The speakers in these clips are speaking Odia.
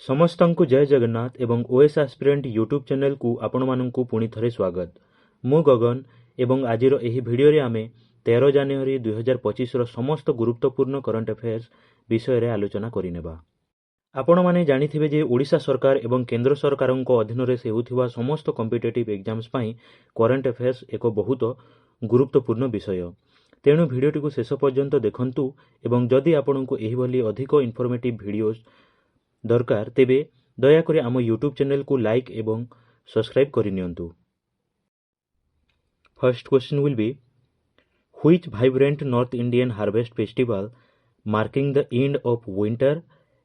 ସମସ୍ତଙ୍କୁ ଜୟ ଜଗନ୍ନାଥ ଏବଂ ଓଏସ୍ ଆସ୍ପିରେଣ୍ଟ ୟୁଟ୍ୟୁବ୍ ଚ୍ୟାନେଲକୁ ଆପଣମାନଙ୍କୁ ପୁଣି ଥରେ ସ୍ୱାଗତ। ମୁଁ ଗଗନ ଏବଂ ଆଜିର ଏହି ଭିଡ଼ିଓରେ ଆମେ 13 ଜାନୁଆରୀ 2025ର ସମସ୍ତ ଗୁରୁତ୍ୱପୂର୍ଣ୍ଣ କରେଣ୍ଟ ଆଫେୟାର୍ସ ବିଷୟରେ ଆଲୋଚନା କରିନେବା। ଆପଣମାନେ ଜାଣିଥିବେ ଯେ ଓଡ଼ିଶା ସରକାର ଏବଂ କେନ୍ଦ୍ର ସରକାରଙ୍କ ଅଧୀନରେ ହେଉଥିବା ସମସ୍ତ କମ୍ପିଟେଟିଭ୍ ଏକ୍ଜାମ୍ସ ପାଇଁ କରେଣ୍ଟ ଆଫେୟାର୍ସ ଏକ ବହୁତ ଗୁରୁତ୍ୱପୂର୍ଣ୍ଣ ବିଷୟ। ତେଣୁ ଭିଡ଼ିଓଟିକୁ ଶେଷ ପର୍ଯ୍ୟନ୍ତ ଦେଖନ୍ତୁ ଏବଂ ଯଦି ଆପଣଙ୍କୁ ଏହିଭଳି ଅଧିକ ଇନଫର୍ମେଟିଭ୍ ଭିଡ଼ିଓସ୍ ଦରକାର ତେବେ ଦୟାକରି ଆମ ୟୁଟ୍ୟୁବ୍ ଚ୍ୟାନେଲକୁ ଲାଇକ୍ ଏବଂ ସବସ୍କ୍ରାଇବ୍ କରିନିଅନ୍ତୁ। First question will be which vibrant north Indian harvest festival marking the end of winter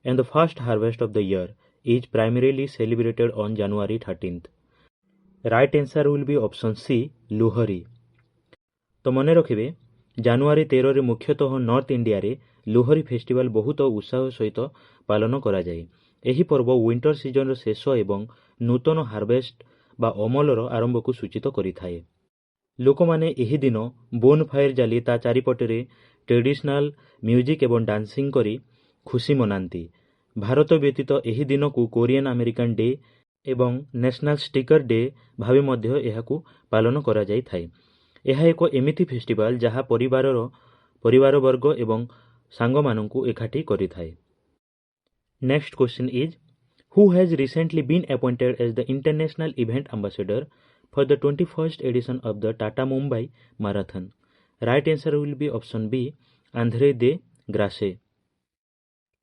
and the first harvest of the year is primarily celebrated on January 13th. Right answer will be option C, ଲୁହରୀ। ତ ମନେ ରଖିବେ ଜାନୁଆରୀ 13ରେ ମୁଖ୍ୟତଃ ନର୍ଥ ଇଣ୍ଡିଆରେ ଲୁହରୀ ଫେଷ୍ଟିଭାଲ ବହୁତ ଉତ୍ସାହ ସହିତ ପାଳନ କରାଯାଏ। ଏହି ପର୍ବ ୱିଣ୍ଟର ସିଜନର ଶେଷ ଏବଂ ନୂତନ ହାର୍ଭେଷ୍ଟ ବା ଅମଲର ଆରମ୍ଭକୁ ସୂଚିତ କରିଥାଏ। ଲୋକମାନେ ଏହି ଦିନ ବୋନ୍ ଫାୟାର ଜାଳି ତା ଚାରିପଟରେ ଟ୍ରେଡିସନାଲ ମ୍ୟୁଜିକ୍ ଏବଂ ଡାନ୍ସିଂ କରି ଖୁସି ମନାନ୍ତି। ଭାରତ ବ୍ୟତୀତ ଏହି ଦିନକୁ କୋରିଆନ୍ ଆମେରିକାନ୍ ଡେ ଏବଂ ନ୍ୟାସନାଲ ଷ୍ଟିକର ଡେ ଭାବେ ମଧ୍ୟ ଏହାକୁ ପାଳନ କରାଯାଇଥାଏ। ଏହା ଏକ ଏମିତି ଫେଷ୍ଟିଭାଲ ଯାହା ପରିବାରବର୍ଗ ଏବଂ ସାଙ୍ଗମାନଙ୍କୁ ଏକାଠି କରିଥାଏ। Next question is who has recently bin appointed age the international event ambassador for the 21st edition of the Tata Mumbai Marathon? Right answer will be option B, Andre de Grasse।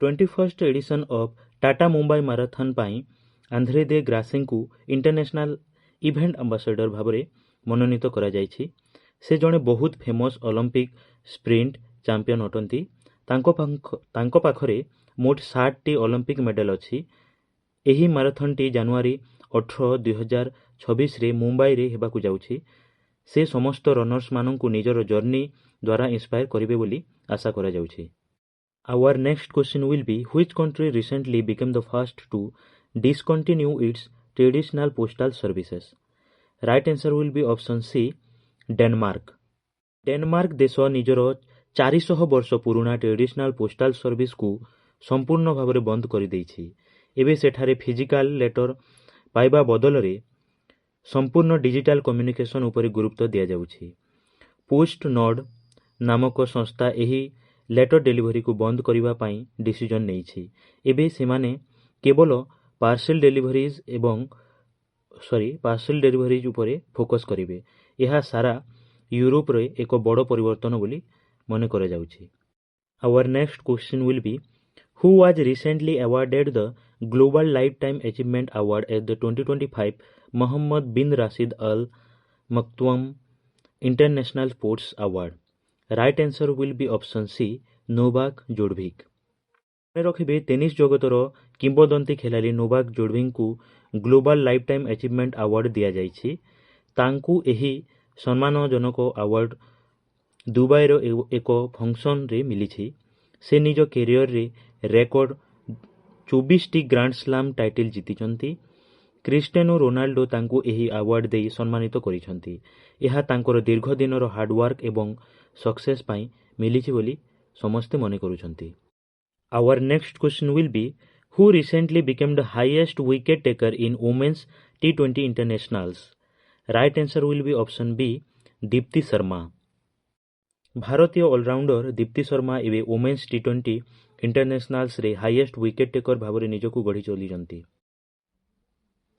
21st edition of Tata Mumbai Marathon ପାଇଁ ଆନ୍ଧ୍ରେ ଦେ ଗ୍ରାସେଙ୍କୁ ଇଣ୍ଟରନ୍ୟାସନାଲ ଇଭେଣ୍ଟ ଆମ୍ବାସେଡର ଭାବରେ ମନୋନୀତ କରାଯାଇଛି। ସେ ଜଣେ ବହୁତ ଫେମସ୍ ଅଲିମ୍ପିକ୍ ସ୍ପ୍ରିଣ୍ଟ ଚାମ୍ପିୟନ ଅଟନ୍ତି। ତାଙ୍କ ପାଖରେ ମୋଟ 60ଟି ଅଲିମ୍ପିକ୍ ମେଡାଲ ଅଛି। ଏହି ମାରାଥନଟି ଜାନୁଆରୀ 18, 2026ରେ ମୁମ୍ବାଇରେ ହେବାକୁ ଯାଉଛି। ସେ ସମସ୍ତ ରନର୍ସମାନଙ୍କୁ ନିଜର ଜର୍ଣ୍ଣି ଦ୍ୱାରା ଇନ୍ସପାୟାର କରିବେ ବୋଲି ଆଶା କରାଯାଉଛି। Our next question will be which country recently became the first to discontinue its traditional postal services? Right answer will be option C, Denmark। Denmark ଦେଶ ନିଜର 400 ବର୍ଷ ପୁରୁଣା ଟ୍ରେଡିସନାଲ ପୋଷ୍ଟାଲ ସର୍ଭିସକୁ ସମ୍ପୂର୍ଣ୍ଣ ଭାବରେ ବନ୍ଦ କରିଦେଇଛି। ଏବେ ସେଠାରେ ଫିଜିକାଲ ଲେଟର ପାଇବା ବଦଳରେ ସମ୍ପୂର୍ଣ୍ଣ ଡିଜିଟାଲ କମ୍ୟୁନିକେସନ ଉପରେ ଗୁରୁତ୍ୱ ଦିଆଯାଉଛି। ପୋଷ୍ଟ ନୋଡ ନାମକ ସଂସ୍ଥା ଏହି ଲେଟର ଡେଲିଭରିକୁ ବନ୍ଦ କରିବା ପାଇଁ ଡିସିଜନ ନେଇଛି। ଏବେ ସେମାନେ କେବଳ ପାର୍ସେଲ ଡେଲିଭରିଜ ଉପରେ ଫୋକସ କରିବେ। ଏହା ସାରା ୟୁରୋପରେ ଏକ ବଡ଼ ପରିବର୍ତ୍ତନ ବୋଲି ମନେ କରାଯାଉଛି। Our next question will be who was recently awarded the Global Lifetime Achievement Award at the 2025 Mohammed bin Rashid Al Maktoum International Sports Award? Right answer will be option C, Novak ଜୋଡୋଭିକ। ମନେ ରଖିବେ ଟେନିସ୍ ଜଗତର କିମ୍ବଦନ୍ତୀ ଖେଳାଳି ନୋଭାକ ଜୋଡୋଭିକଙ୍କୁ global lifetime achievement award ଦିଆଯାଇଛି। ତାଙ୍କୁ ଏହି ସମ୍ମାନଜନକ ଆୱାର୍ଡ ଦୁବାଇର ଏକ ଫଙ୍କସନରେ ମିଳିଛି। ସେ ନିଜ କ୍ୟାରିୟରରେ ରେକର୍ଡ 24ଟି ଗ୍ରାଣ୍ଡ ସ୍ଲାମ ଟାଇଟଲ ଜିତିଛନ୍ତି। କ୍ରିଷ୍ଟିଆନୋ ରୋନାଲ୍ଡୋ ତାଙ୍କୁ ଏହି ଆୱାର୍ଡ ଦେଇ ସମ୍ମାନିତ କରିଛନ୍ତି। ଏହା ତାଙ୍କର ଦୀର୍ଘ ଦିନର ହାର୍ଡୱାର୍କ ଏବଂ ସକ୍ସେସ୍ ପାଇଁ ମିଳିଛି ବୋଲି ସମସ୍ତେ ମନେ କରୁଛନ୍ତି। Our next question will be who recently became the highest wicket taker in women's T20 internationals? Right answer will be option B, Dipti Sharma. ଭାରତୀୟ ଅଲରାଉଣ୍ଡର ଦୀପ୍ତି ଶର୍ମା ଏବେ ଓମେନ୍ସ T20 ଇଣ୍ଟରନ୍ୟାସନାଲ୍ସରେ ହାଇଏଷ୍ଟ ୱିକେଟ୍ ଟେକର ଭାବରେ ନିଜକୁ ଗଢ଼ି ତୋଳିଛନ୍ତି।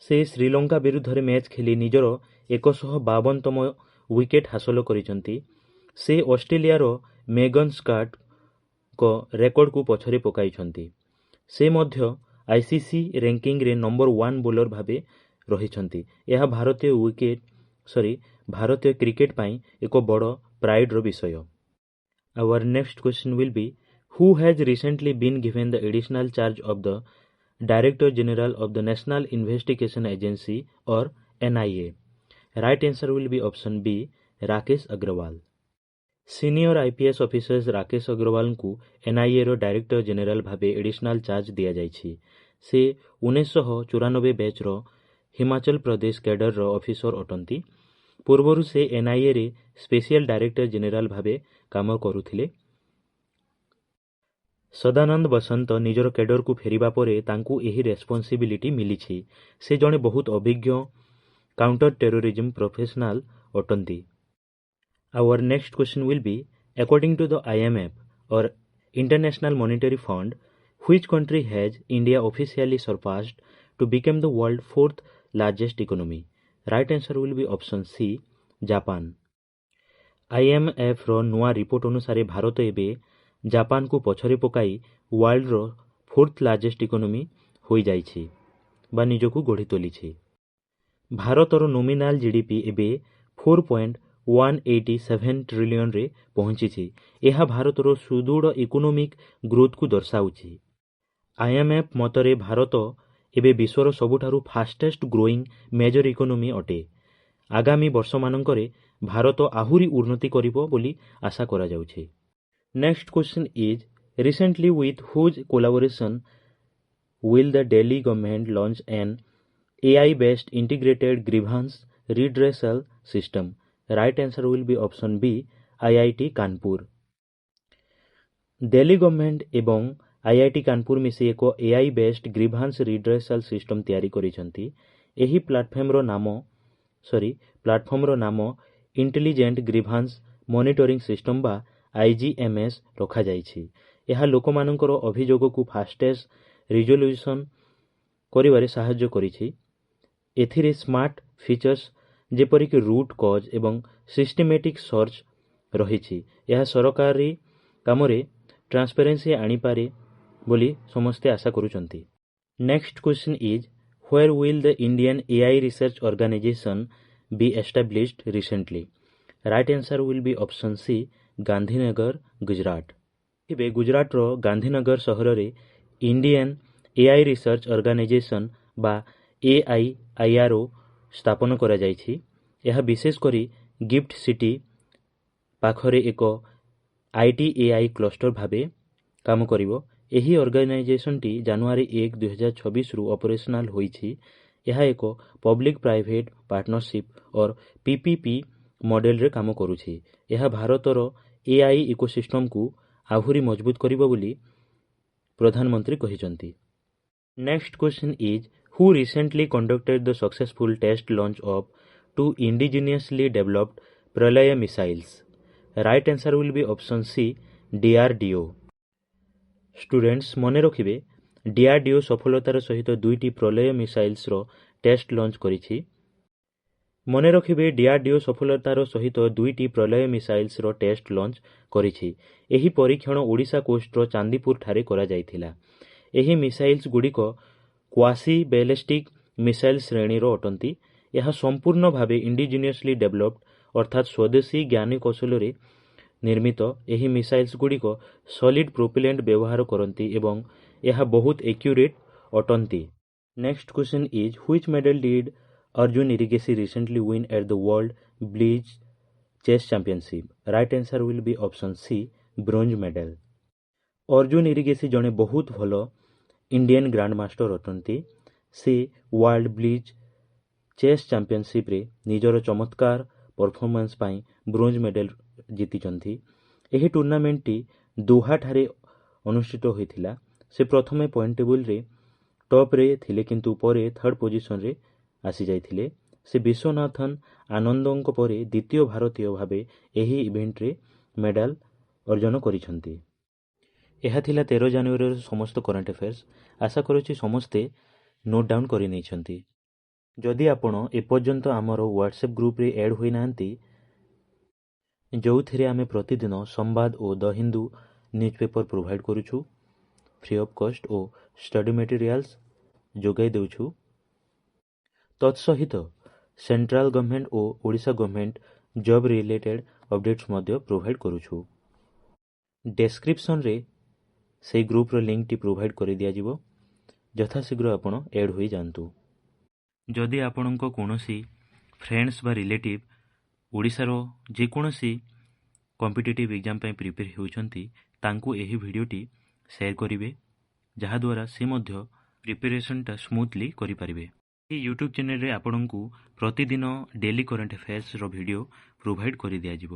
ସେ ଶ୍ରୀଲଙ୍କା ବିରୁଦ୍ଧରେ ମ୍ୟାଚ୍ ଖେଳି ନିଜର 152ତମ ୱିକେଟ୍ ହାସଲ କରିଛନ୍ତି। ସେ ଅଷ୍ଟ୍ରେଲିଆର ମେଗନ୍ ସ୍କଟଙ୍କ ରେକର୍ଡକୁ ପଛରେ ପକାଇଛନ୍ତି। ସେ ମଧ୍ୟ ଆଇସିସି ର୍ୟାଙ୍କିଙ୍ଗରେ ନମ୍ବର 1 ବୋଲର ଭାବେ ରହିଛନ୍ତି। ଏହା ଭାରତୀୟ କ୍ରିକେଟ ପାଇଁ ଏକ ବଡ଼ ପ୍ରାଇଡର ବିଷୟ। Our next question will be who has recently been given the additional charge of the Director General of the National Investigation Agency or NIA? Right answer will be option B, Rakesh Agarwal. Senior IPS officer Rakesh ଅଗ୍ରୱାଲଙ୍କୁ NIAର ଡାଇରେକ୍ଟର ଜେନେରାଲ ଭାବେ ଏଡିସନାଲ ଚାର୍ଜ ଦିଆଯାଇଛି। ସେ 1994 ବ୍ୟାଚର ହିମାଚଳ ପ୍ରଦେଶ କ୍ୟାଡରର ଅଫିସର ଅଟନ୍ତି। ପୂର୍ବରୁ ସେ NIAରେ ସ୍ପେସିଆଲ ଡାଇରେକ୍ଟର ଜେନେରାଲ ଭାବେ କାମ କରୁଥିଲେ। ସଦାନନ୍ଦ ବସନ୍ତ ନିଜର କ୍ୟାଡରକୁ ଫେରିବା ପରେ ତାଙ୍କୁ ଏହି ରେସ୍ପନ୍ସିବିଲିଟି ମିଳିଛି। ସେ ଜଣେ ବହୁତ ଅଭିଜ୍ଞ କାଉଣ୍ଟର ଟେରୋରିଜିମ୍ ପ୍ରୋଫେସନାଲ ଅଟନ୍ତି। Our next question will be, according to the IMF or International Monetary Fund, which country has India officially surpassed to become the world's fourth largest economy? Right answer will be option C, Japan. IMF ର ନୂଆ ରିପୋର୍ଟ ଅନୁସାରେ ଭାରତ ଏବେ ଜାପାନକୁ ପଛରେ ପକାଇ ୱାର୍ଲଡର ଫୋର୍ଥ ଲାର୍ଜେଷ୍ଟ ଇକୋନୋମି ହୋଇଯାଇଛି ବା ନିଜକୁ ଗଢ଼ି ତୋଳିଛି। ଭାରତର ନୋମିନାଲ ଜିଡିପି ଏବେ 4.187 ଟ୍ରିଲିୟନରେ ପହଞ୍ଚିଛି। ଏହା ଭାରତର ସୁଦୃଢ଼ ଇକୋନୋମିକ୍ ଗ୍ରୋଥକୁ ଦର୍ଶାଉଛି। IMF ମତରେ ଭାରତ ଏବେ ବିଶ୍ୱର ସବୁଠାରୁ ଫାଷ୍ଟେଷ୍ଟ ଗ୍ରୋଇଂ ମେଜର ଇକୋନୋମି ଅଟେ। ଆଗାମୀ ବର୍ଷମାନଙ୍କରେ ଭାରତ ଆହୁରି ଉନ୍ନତି କରିବ ବୋଲି ଆଶା କରାଯାଉଛି। Next question is, recently with whose collaboration will the Delhi government launch an AI-based integrated grievance redressal system? Right answer will be option B, IIT Kanpur. Delhi government ଏବଂ IIT କାନପୁର ମିଶି ଏକ AI based grievance redressal system ତିଆରି କରିଛନ୍ତି। ଏହି ପ୍ଲାଟଫର୍ମର ନାମ ଇଣ୍ଟେଲିଜେଣ୍ଟ ଗ୍ରିଭାନ୍ସ ମନିଟରିଂ ସିଷ୍ଟମ ବା IGMS ରଖାଯାଇଛି। ଏହା ଲୋକମାନଙ୍କର ଅଭିଯୋଗକୁ ଫାଷ୍ଟେଷ୍ଟ ରିଜୋଲ୍ୟୁସନ୍ କରିବାରେ ସାହାଯ୍ୟ କରିଛି। ଏଥିରେ ସ୍ମାର୍ଟ ଫିଚର୍ସ ଯେପରିକି ରୁଟ୍ କଜ୍ ଏବଂ ସିଷ୍ଟେମେଟିକ୍ ସର୍ଚ୍ଚ ରହିଛି। ଏହା ସରକାରୀ କାମରେ ଟ୍ରାନ୍ସପାରେନ୍ସି ଆଣିପାରେ ବୋଲି ସମସ୍ତେ ଆଶା କରୁଛନ୍ତି। Next question is, where will the Indian AI Research Organization be established recently? Right answer will be option C, Gandhinagar, Gujarat. ଏବେ ଗୁଜରାଟର ଗାନ୍ଧୀନଗର ସହରରେ ଇଣ୍ଡିଆନ୍ AI ରିସର୍ଚ୍ଚ ଅର୍ଗାନାଇଜେସନ୍ ବା AIIRO ସ୍ଥାପନ କରାଯାଇଛି। ଏହା ବିଶେଷ କରି ଗିଫ୍ଟ ସିଟି ପାଖରେ ଏକ IT AI କ୍ଲଷ୍ଟର ଭାବେ କାମ କରିବ। ଏହି ଅର୍ଗାନାଇଜେସନଟି ଜାନୁଆରୀ 1, 2026ରୁ ଅପରେସନାଲ ହୋଇଛି। ଏହା ଏକ ପବ୍ଲିକ୍ ପ୍ରାଇଭେଟ୍ ପାର୍ଟନରସିପ୍ ଅର୍ PPP ମଡେଲରେ କାମ କରୁଛି। ଏହା ଭାରତର AI ଇକୋସିଷ୍ଟମକୁ ଆହୁରି ମଜବୁତ କରିବ ବୋଲି ପ୍ରଧାନମନ୍ତ୍ରୀ କହିଛନ୍ତି। Next question is, who recently conducted the successful test launch of 2 indigenously developed Pralaya missiles? Right answer will be option C, DRDO. Students ମନେ ରଖିବେ, DRDO ସଫଳତାର ସହିତ 2ଟି ପ୍ରଲୟ ମିସାଇଲ୍ସର ଟେଷ୍ଟ ଲଞ୍ଚ କରିଛି। ମନେ ରଖିବେ, DRDO ସଫଳତାର ସହିତ 2ଟି ପ୍ରଲୟ ମିସାଇଲ୍ସର ଟେଷ୍ଟ ଲଞ୍ଚ କରିଛି। ଏହି ପରୀକ୍ଷଣ ଓଡ଼ିଶା କୋଷ୍ଟର ଚାନ୍ଦିପୁର ଠାରେ କରାଯାଇଥିଲା। ଏହି ମିସାଇଲ୍ସ ଗୁଡ଼ିକ କ୍ୱାସି ବ୍ୟାଲିଷ୍ଟିକ୍ ମିସାଇଲ୍ ଶ୍ରେଣୀର ଅଟନ୍ତି। ଏହା ସମ୍ପୂର୍ଣ୍ଣ ଭାବେ ଇଣ୍ଡିଜିନିୟସଲି ଡେଭଲପ୍ଡ ଅର୍ଥାତ୍ ସ୍ୱଦେଶୀ ଜ୍ଞାନକୌଶଳରେ ନିର୍ମିତ। ଏହି ମିସାଇଲ୍ସ ଗୁଡ଼ିକ ସଲିଡ୍ ପ୍ରୋପେଲେଣ୍ଟ ବ୍ୟବହାର କରନ୍ତି ଏବଂ ଏହା ବହୁତ ଏକ୍ୟୁରେଟ୍ ଅଟନ୍ତି। Next question is, which medal did Arjun Erigesi recently win at the World Blitz Chess Championship? Right answer will be option C, bronze medal. Arjun Erigaisi ଜଣେ ବହୁତ ଭଲ ଇଣ୍ଡିଆନ୍ ଗ୍ରାଣ୍ଡମାଷ୍ଟର ଅଟନ୍ତି। ସେ ୱାର୍ଲଡ ବ୍ଲିଚ୍ ଚେସ୍ ଚାମ୍ପିଅନସିପ୍ରେ ନିଜର ଚମତ୍କାର ପରଫର୍ମାନ୍ସ ପାଇଁ ବ୍ରୋଞ୍ଜ ମେଡାଲ ଜିତିଛନ୍ତି। ଏହି ଟୁର୍ଣ୍ଣାମେଣ୍ଟଟି ଦୋହାଠାରେ ଅନୁଷ୍ଠିତ ହୋଇଥିଲା। ସେ ପ୍ରଥମେ ପଏଣ୍ଟ ଟେବୁଲରେ ଟପ୍ରେ ଥିଲେ କିନ୍ତୁ ପରେ ଥର୍ଡ ପୋଜିସନରେ ଆସିଯାଇଥିଲେ। ସେ ବିଶ୍ୱନାଥନ ଆନନ୍ଦଙ୍କ ପରେ ଦ୍ୱିତୀୟ ଭାରତୀୟ ଭାବେ ଏହି ଇଭେଣ୍ଟରେ ମେଡାଲ ଅର୍ଜନ କରିଛନ୍ତି। ଏହା ଥିଲା 13 ଜାନୁଆରୀର ସମସ୍ତ କରେଣ୍ଟ ଆଫେୟାର୍ସ। ଆଶା କରୁଛି ସମସ୍ତେ ନୋଟ୍ ଡାଉନ୍ କରିନେଇଛନ୍ତି। ଯଦି ଆପଣ ଏପର୍ଯ୍ୟନ୍ତ ଆମର ହ୍ୱାଟ୍ସଆପ୍ ଗ୍ରୁପରେ ଆଡ଼୍ ହୋଇନାହାନ୍ତି, ଯେଉଁଥିରେ ଆମେ ପ୍ରତିଦିନ ସମ୍ବାଦ ଓ the Hindu newspaper provide କରୁଛୁ, ଫ୍ରି ଅଫ୍ କଷ୍ଟ ଓ ଷ୍ଟଡି ମେଟେରିଆଲ୍ସ ଯୋଗାଇ ଦେଉଛୁ, ତତ୍ସହିତ ସେଣ୍ଟ୍ରାଲ ଗଭର୍ଣ୍ଣମେଣ୍ଟ ଓ Odisha government job related updates ମଧ୍ୟ ପ୍ରୋଭାଇଡ଼ କରୁଛୁ। ଡେସ୍କ୍ରିପସନରେ ସେହି ଗ୍ରୁପର ଲିଙ୍କଟି ପ୍ରୋଭାଇଡ଼ କରିଦିଆଯିବ। ଯଥାଶୀଘ୍ର ଆପଣ ଆଡ଼୍ ହୋଇଯାଆନ୍ତୁ। ଯଦି ଆପଣଙ୍କ କୌଣସି ଫ୍ରେଣ୍ଡସ୍ ବା ରିଲେଟିଭ୍ ଓଡ଼ିଶାର ଯେକୌଣସି କମ୍ପିଟେଟିଭ୍ ଏକ୍ଜାମ୍ ପାଇଁ ପ୍ରିପେୟାର ହେଉଛନ୍ତି, ତାଙ୍କୁ ଏହି ଭିଡ଼ିଓଟି ସେୟାର କରିବେ, ଯାହାଦ୍ୱାରା ସେ ମଧ୍ୟ ପ୍ରିପାରେସନ୍ଟା ସ୍ମୁଥଲି କରିପାରିବେ। ଏହି ୟୁଟ୍ୟୁବ୍ ଚ୍ୟାନେଲରେ ଆପଣଙ୍କୁ ପ୍ରତିଦିନ ଡେଲି କରେଣ୍ଟ ଆଫେୟାର୍ସର ଭିଡ଼ିଓ ପ୍ରୋଭାଇଡ଼ କରିଦିଆଯିବ।